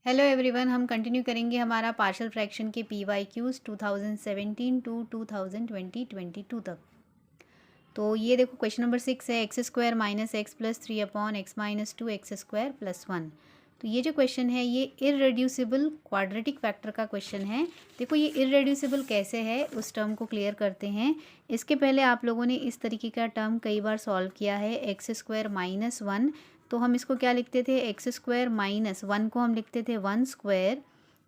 Hello everyone, हम continue करेंगे हमारा पार्शियल फ्रैक्शन के PYQs 2017 टू 2022 तक। तो ये देखो क्वेश्चन नंबर 6 है, x square minus x plus 3 upon x minus 2 x square plus 1। तो ये जो क्वेश्चन है ये इररेड्यूसिबल क्वाड्रेटिक फैक्टर का क्वेश्चन है। देखो ये इररेड्यूसिबल कैसे है उस टर्म को क्लियर करते हैं। इसके पहले आप लोगों ने इस तरीके का टर्म कई बार सॉल्व किया है, एक्स स्क्वायर माइनस 1। तो हम इसको क्या लिखते थे, एक्स स्क्वायर माइनस 1 को हम लिखते थे 1 स्क्वायर,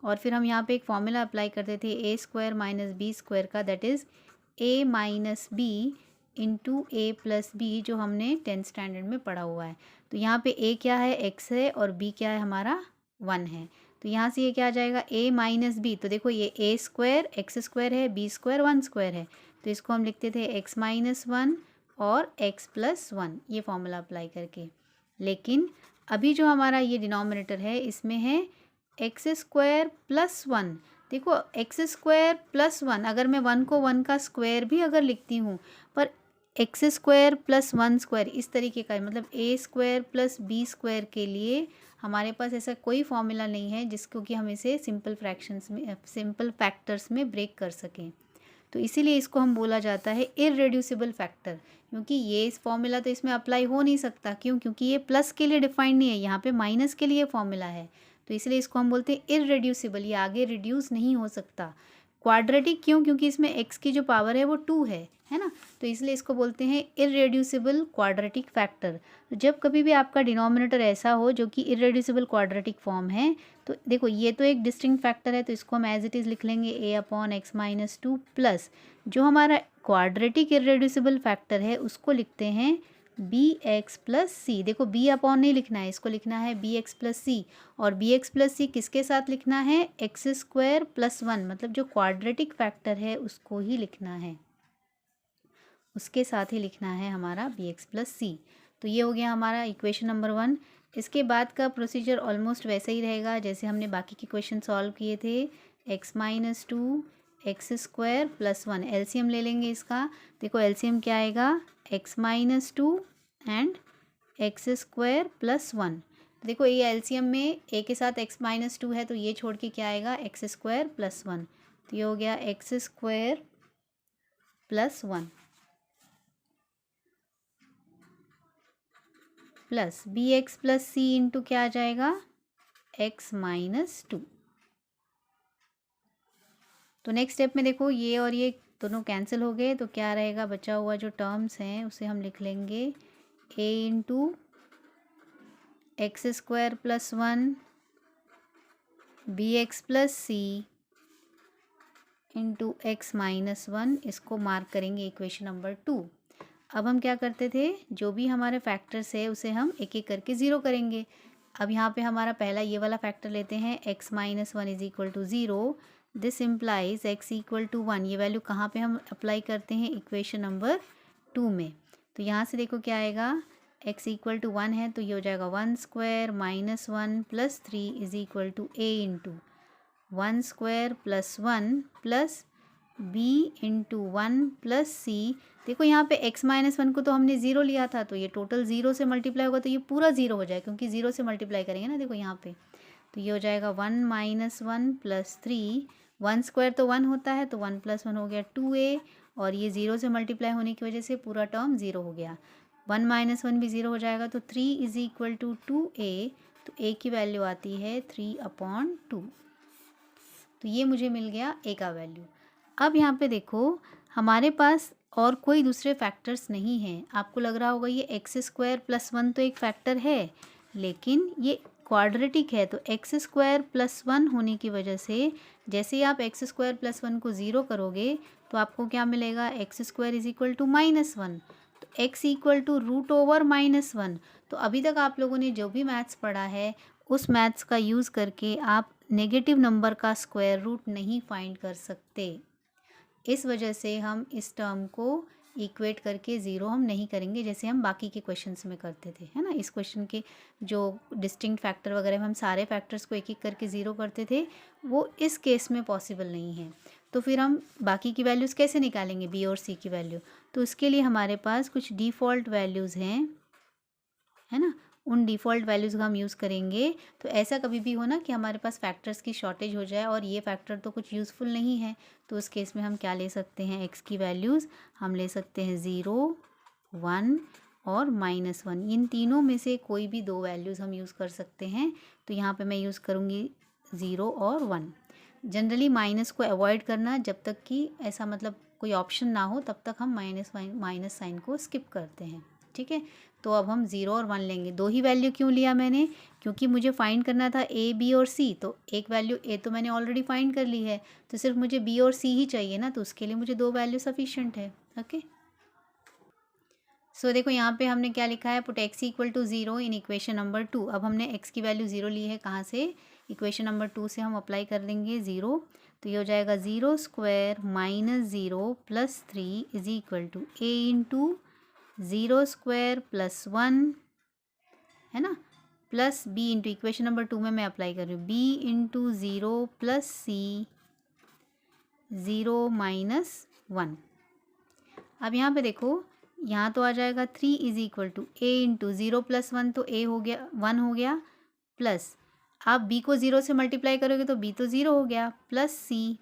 और फिर हम यहाँ पे एक फॉर्मूला अप्लाई करते थे A square minus B square का, that is A minus B into A plus B, जो हमने 10th स्टैंडर्ड में पढ़ा हुआ है। तो यहाँ पे ए क्या है, एक्स है, और बी क्या है हमारा 1 है। तो यहाँ से ये क्या आ जाएगा, ए माइनस बी। तो देखो ये ए स्क्वायर एक्स स्क्वायर है, बी स्क्वायर 1 स्क्वायर है, तो इसको हम लिखते थे एक्स माइनस 1 और एक्स प्लस 1, ये फॉर्मूला अप्लाई करके। लेकिन अभी जो हमारा ये डिनोमिनेटर है इसमें है एक्स स्क्वायर प्लस 1। देखो एक्स स्क्वायर प्लस 1, अगर मैं 1 को 1 का स्क्वायर भी अगर लिखती हूँ, पर एक्स स्क्वायर प्लस 1 स्क्वायर इस तरीके का, मतलब ए स्क्वायर प्लस बी स्क्वायर के लिए हमारे पास ऐसा कोई फॉर्मूला नहीं है जिसको कि हम इसे सिंपल फ्रैक्शंस में, सिंपल फैक्टर्स में ब्रेक कर सकें। तो इसीलिए इसको हम बोला जाता है इररेड्यूसिबल फैक्टर, क्योंकि ये इस फॉर्मूला तो इसमें अप्लाई हो नहीं सकता। क्यों? क्योंकि ये प्लस के लिए डिफाइंड नहीं है, यहाँ पे माइनस के लिए फॉर्मूला है। तो इसलिए इसको हम बोलते हैं इररेड्यूसिबल, ये आगे रिड्यूस नहीं हो सकता। क्वाड्रेटिक क्यों? क्योंकि इसमें एक्स की जो पावर है वो 2 है ना। तो इसलिए इसको बोलते हैं इररेड्यूसिबल क्वाड्रेटिक फैक्टर। तो जब कभी भी आपका डिनोमिनेटर ऐसा हो जो कि इररेड्यूसिबल क्वाड्रेटिक फॉर्म है, तो देखो ये तो एक डिस्टिंक्ट फैक्टर है, तो इसको हम एज इट इज़ लिख लेंगे ए अपॉन एक्स माइनस 2 प्लस जो हमारा क्वाड्रेटिक इररेड्यूसिबल फैक्टर है उसको लिखते हैं बी एक्स प्लस सी। देखो बी अपॉन नहीं लिखना है, इसको लिखना है बी एक्स प्लस सी। और बी एक्स प्लस सी किसके साथ लिखना है, एक्स स्क्वायर प्लस 1, मतलब जो क्वाड्रेटिक फैक्टर है उसको ही लिखना है, उसके साथ ही लिखना है हमारा बी एक्स प्लस सी। तो ये हो गया हमारा इक्वेशन नंबर 1। इसके बाद का प्रोसीजर ऑलमोस्ट वैसा ही रहेगा जैसे हमने बाकी के क्वेश्चन सॉल्व किए थे। X minus 2 x square plus 1, LCM ले लेंगे इसका। देखो एलसीएम क्या आएगा, x minus 2 and x square plus 1। तो देखो ये एलसीएम में ए के साथ एक्स माइनस 2 है, तो ये छोड़ के क्या आएगा, एक्स स्क्वायर प्लस 1। तो ये हो गया x square plus 1 plus b x plus c into क्या आ जाएगा, एक्स माइनस 2। तो नेक्स्ट स्टेप में देखो ये और ये दोनों कैंसिल हो गए, तो क्या रहेगा, बचा हुआ जो टर्म्स हैं उसे हम लिख लेंगे a into x square plus 1 b x plus c into x minus 1, इसको मार्क करेंगे इक्वेशन नंबर 2। अब हम क्या करते थे, जो भी हमारे फैक्टर्स है उसे हम एक एक करके ज़ीरो करेंगे। अब यहाँ पे हमारा पहला ये वाला फैक्टर लेते हैं, x minus 1 is equal to 0। This implies x equal to 1। ये वैल्यू कहाँ पे हम अप्लाई करते हैं, इक्वेशन नंबर 2 में। तो यहाँ से देखो क्या आएगा, x इक्वल टू 1 है तो ये हो जाएगा 1 square minus 1 plus 3 is equal to a into 1 square plus 1 plus B into 1 plus c. देखो यहाँ पे x माइनस 1 को तो हमने 0 लिया था, तो ये टोटल 0 से मल्टीप्लाई होगा तो ये पूरा 0 हो जाएगा, क्योंकि 0 से मल्टीप्लाई करेंगे ना। देखो यहाँ पे तो ये हो जाएगा 1 माइनस 1 प्लस 3, 1 स्क्वायर तो 1 होता है, तो 1 प्लस 1 हो गया 2a, और ये 0 से मल्टीप्लाई होने की वजह से पूरा टर्म 0 हो गया। 1 माइनस 1 भी 0 हो जाएगा, तो 3 इज इक्वल टू 2a। तो a की वैल्यू आती है 3 अपॉन 2। तो ये मुझे मिल गया a का वैल्यू। अब यहाँ पे देखो हमारे पास और कोई दूसरे फैक्टर्स नहीं हैं। आपको लग रहा होगा ये एक्स स्क्वायर प्लस 1 तो एक फैक्टर है, लेकिन ये क्वाड्रेटिक है, तो एक्स स्क्वायर प्लस 1 होने की वजह से जैसे ही आप एक्स स्क्वायर प्लस 1 को 0 करोगे तो आपको क्या मिलेगा, X square is equal to minus 1। तो X equal to root over minus 1। तो अभी तक आप लोगों ने जो भी मैथ्स पढ़ा है उस मैथ्स का यूज़ करके आप नेगेटिव नंबर का स्क्वायर रूट नहीं फाइंड कर सकते। इस वजह से हम इस टर्म को इक्वेट करके ज़ीरो हम नहीं करेंगे जैसे हम बाकी के क्वेश्चंस में करते थे, है ना। इस क्वेश्चन के जो डिस्टिंक्ट फैक्टर वगैरह में हम सारे फैक्टर्स को एक एक करके ज़ीरो करते थे, वो इस केस में पॉसिबल नहीं है। तो फिर हम बाकी की वैल्यूज़ कैसे निकालेंगे, बी और सी की वैल्यू। तो उसके लिए हमारे पास कुछ डिफ़ॉल्ट वैल्यूज़ हैं, है ना, उन डिफ़ॉल्ट वैल्यूज़ का हम यूज़ करेंगे। तो ऐसा कभी भी हो ना कि हमारे पास फैक्टर्स की शॉर्टेज हो जाए और ये फैक्टर तो कुछ यूज़फुल नहीं है, तो उस केस में हम क्या ले सकते हैं, एक्स की वैल्यूज़ हम ले सकते हैं 0, 1 और -1। इन तीनों में से कोई भी 2 वैल्यूज़ हम यूज़ कर सकते हैं। तो यहाँ पे मैं यूज़ करूँगी 0 और 1। जनरली माइनस को अवॉइड करना, जब तक कि ऐसा मतलब कोई ऑप्शन ना हो तब तक हम माइनस साइन को स्किप करते हैं। ठीक है, तो अब हम 0 और 1 लेंगे। 2 ही वैल्यू क्यों लिया मैंने, क्योंकि मुझे फाइंड करना था ए, बी और सी। तो एक वैल्यू ए तो मैंने ऑलरेडी फाइंड कर ली है, तो सिर्फ मुझे बी और सी ही चाहिए ना, तो उसके लिए मुझे 2 वैल्यू सफिशिएंट है। ओके, सो देखो यहाँ पे हमने क्या लिखा है, put X equal to 0 in equation number 2। अब हमने एक्स की वैल्यू 0 ली है, कहाँ से, इक्वेशन नंबर 2 से हम अप्लाई कर देंगे 0। तो ये हो जाएगा 0 square minus 0 plus 3 is equal to A into 0 square plus 1, है ना, plus B into equation number 2 में मैं अप्लाई कर रही हूँ B into 0 plus C 0 minus 1। अब यहाँ पे देखो, यहाँ तो आ जाएगा 3 is equal to A into 0 plus 1, तो ए हो गया 1 हो गया, प्लस आप बी को 0 से मल्टीप्लाई करोगे तो बी तो 0 हो गया, प्लस सी,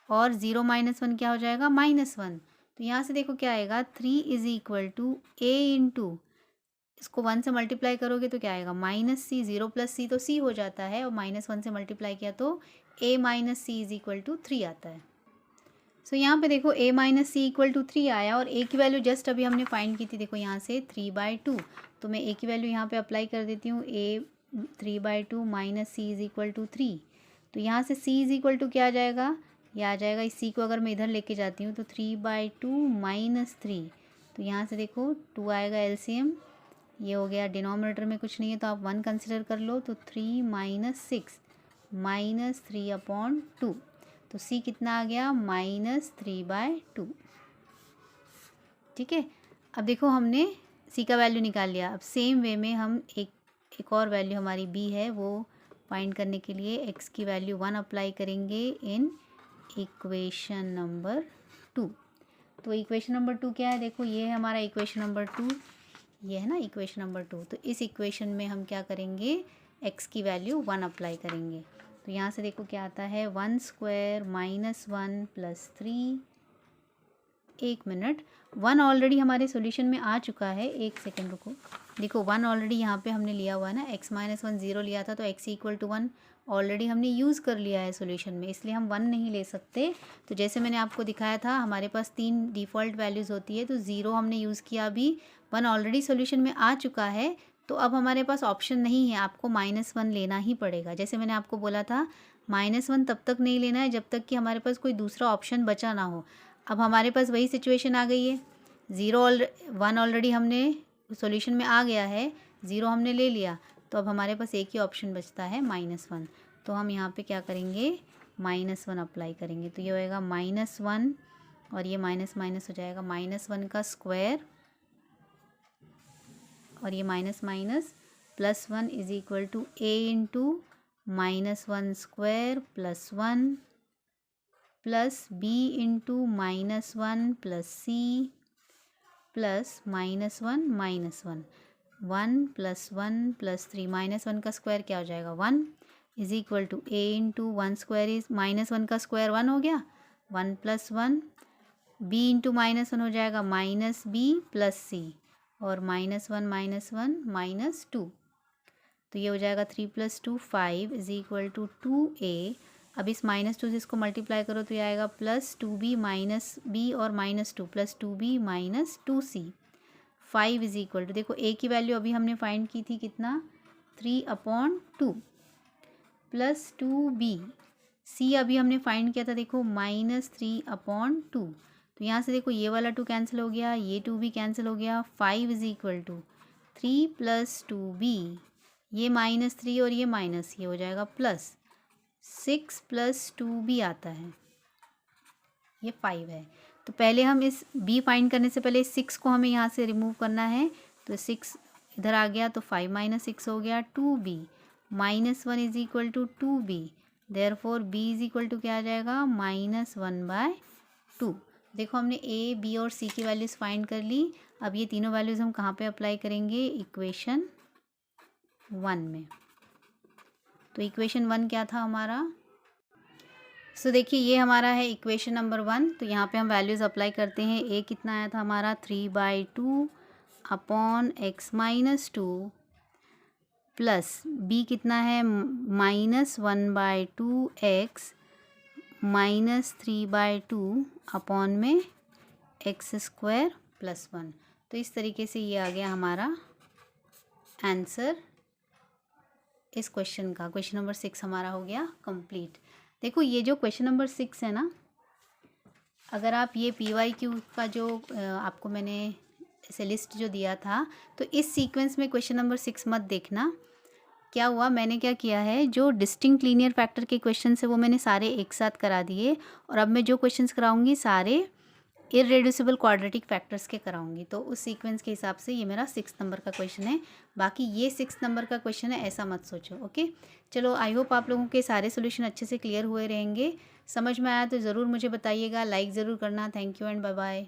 और 0 माइनस 1 क्या हो जाएगा, -1। तो यहाँ से देखो क्या आएगा, 3 is equal to A into, इसको 1 से मल्टीप्लाई करोगे तो क्या आएगा, -c। 0 प्लस सी तो c हो जाता है, और -1 से मल्टीप्लाई किया तो a minus c is equal to 3 आता है। सो यहाँ पे देखो a minus c equal to 3 आया, और a की वैल्यू जस्ट अभी हमने फाइंड की थी, देखो यहाँ से 3/2। तो मैं a की वैल्यू यहाँ पे अप्लाई कर देती हूँ, a 3/2 minus c is equal to 3। तो यहाँ से c इज इक्वल टू क्या आ जाएगा, ये आ जाएगा, इस c को अगर मैं इधर लेके जाती हूँ तो 3/2 माइनस 3। तो यहाँ से देखो 2 आएगा एलसीएम, ये हो गया, डिनोमिनेटर में कुछ नहीं है तो आप 1 कंसिडर कर लो, तो 3 माइनस 6 माइनस 3/2। तो c कितना आ गया, -3/2। ठीक है, अब देखो हमने c का वैल्यू निकाल लिया। अब सेम वे में हम एक और वैल्यू हमारी b है, वो फाइंड करने के लिए x की वैल्यू 1 अप्लाई करेंगे इन इक्वेशन नंबर 2। तो इक्वेशन नंबर 2 क्या है, देखो ये है हमारा इक्वेशन नंबर 2, ये है ना इक्वेशन नंबर 2। तो इस इक्वेशन में हम क्या करेंगे, x की वैल्यू 1 अप्लाई करेंगे। तो यहाँ से देखो क्या आता है, 1 स्क्वायर माइनस 1 प्लस 3। एक मिनट, 1 ऑलरेडी हमारे सॉल्यूशन में आ चुका है, एक सेकेंड रुको। देखो 1 ऑलरेडी यहाँ पे हमने लिया हुआ है ना, x माइनस 1 0 लिया था, तो x इक्वल टू 1 ऑलरेडी हमने यूज़ कर लिया है सॉल्यूशन में, इसलिए हम 1 नहीं ले सकते। तो जैसे मैंने आपको दिखाया था, हमारे पास 3 डिफ़ॉल्ट वैल्यूज़ होती है, तो 0 हमने यूज़ किया, अभी 1 ऑलरेडी सॉल्यूशन में आ चुका है, तो अब हमारे पास ऑप्शन नहीं है, आपको -1 लेना ही पड़ेगा। जैसे मैंने आपको बोला था, -1 तब तक नहीं लेना है जब तक कि हमारे पास कोई दूसरा ऑप्शन बचा ना हो। अब हमारे पास वही सिचुएशन आ गई है, 1 ऑलरेडी हमने सॉल्यूशन में आ गया है, 0 हमने ले लिया, तो अब हमारे पास एक ही ऑप्शन बचता है, -1। तो हम यहाँ पे क्या करेंगे, -1 अप्लाई करेंगे। तो ये होएगा -1, और ये माइनस माइनस हो जाएगा, -1 का स्क्वायर, और ये minus minus plus 1 is equal to a into -1 square plus 1 plus b into -1 plus c plus -1 -1 1 plus 1 plus 3, -1 का स्क्वायर क्या हो जाएगा, 1 is equal to a into 1 square is -1 का स्क्वायर 1 हो गया, 1 प्लस 1, b इंटू -1 हो जाएगा -b प्लस c, और -1 -2। तो ये हो जाएगा 3 + 2 5 इज इक्वल टू 2a। अब इस -2 से इसको मल्टीप्लाई करो तो ये आएगा +2b माइनस b और -2 +2b minus 2c। 5 is equal to, देखो a की वैल्यू अभी हमने फाइंड की थी कितना, 3/2 प्लस 2b, c अभी हमने फाइंड किया था, देखो -3/2। तो यहाँ से देखो ये वाला 2 कैंसिल हो गया, ये 2 भी कैंसिल हो गया। 5 इज इक्वल टू 3 + 2b, ये -3 और ये माइनस, ये हो जाएगा प्लस 6 + 2b आता है, ये 5 है। तो पहले हम इस b फाइंड करने से पहले इस 6 को हमें यहाँ से रिमूव करना है, तो 6 इधर आ गया, तो 5 - 6 हो गया 2b, -1 is equal to 2b, therefore b is equal to क्या आ जाएगा, -1/2। देखो हमने a, b और c की वैल्यूज़ फाइंड कर ली। अब ये तीनों वैल्यूज़ हम कहाँ पे अप्लाई करेंगे, इक्वेशन 1 में। तो इक्वेशन 1 क्या था हमारा? सो देखिए ये हमारा है इक्वेशन नंबर 1। तो यहाँ पे हम वैल्यूज़ अप्लाई करते हैं। ए कितना आया था हमारा 3/2 upon x minus 2 plus b कितना है -1/2 x माइनस 3/2 अपॉन में x² प्लस 1। तो इस तरीके से ये आ गया हमारा आंसर इस क्वेश्चन का। क्वेश्चन नंबर 6 हमारा हो गया कंप्लीट। देखो ये जो क्वेश्चन नंबर 6 है ना, अगर आप ये PYQ का जो आपको मैंने ऐसे लिस्ट जो दिया था, तो इस सीक्वेंस में क्वेश्चन नंबर 6 मत देखना। क्या हुआ, मैंने क्या किया है, जो डिस्टिंक्ट लीनियर फैक्टर के क्वेश्चन है वो मैंने सारे एक साथ करा दिए, और अब मैं जो क्वेश्चंस कराऊंगी सारे इररेड्यूसिबल क्वाड्रेटिक फैक्टर्स के कराऊंगी। तो उस सीक्वेंस के हिसाब से ये मेरा 6 नंबर का क्वेश्चन है। बाकी ये 6 नंबर का क्वेश्चन है, ऐसा मत सोचो। ओके, चलो आई होप आप लोगों के सारे सोल्यूशन अच्छे से क्लियर हुए रहेंगे। समझ में आया तो ज़रूर मुझे बताइएगा, लाइक ज़रूर करना। Thank you and bye bye.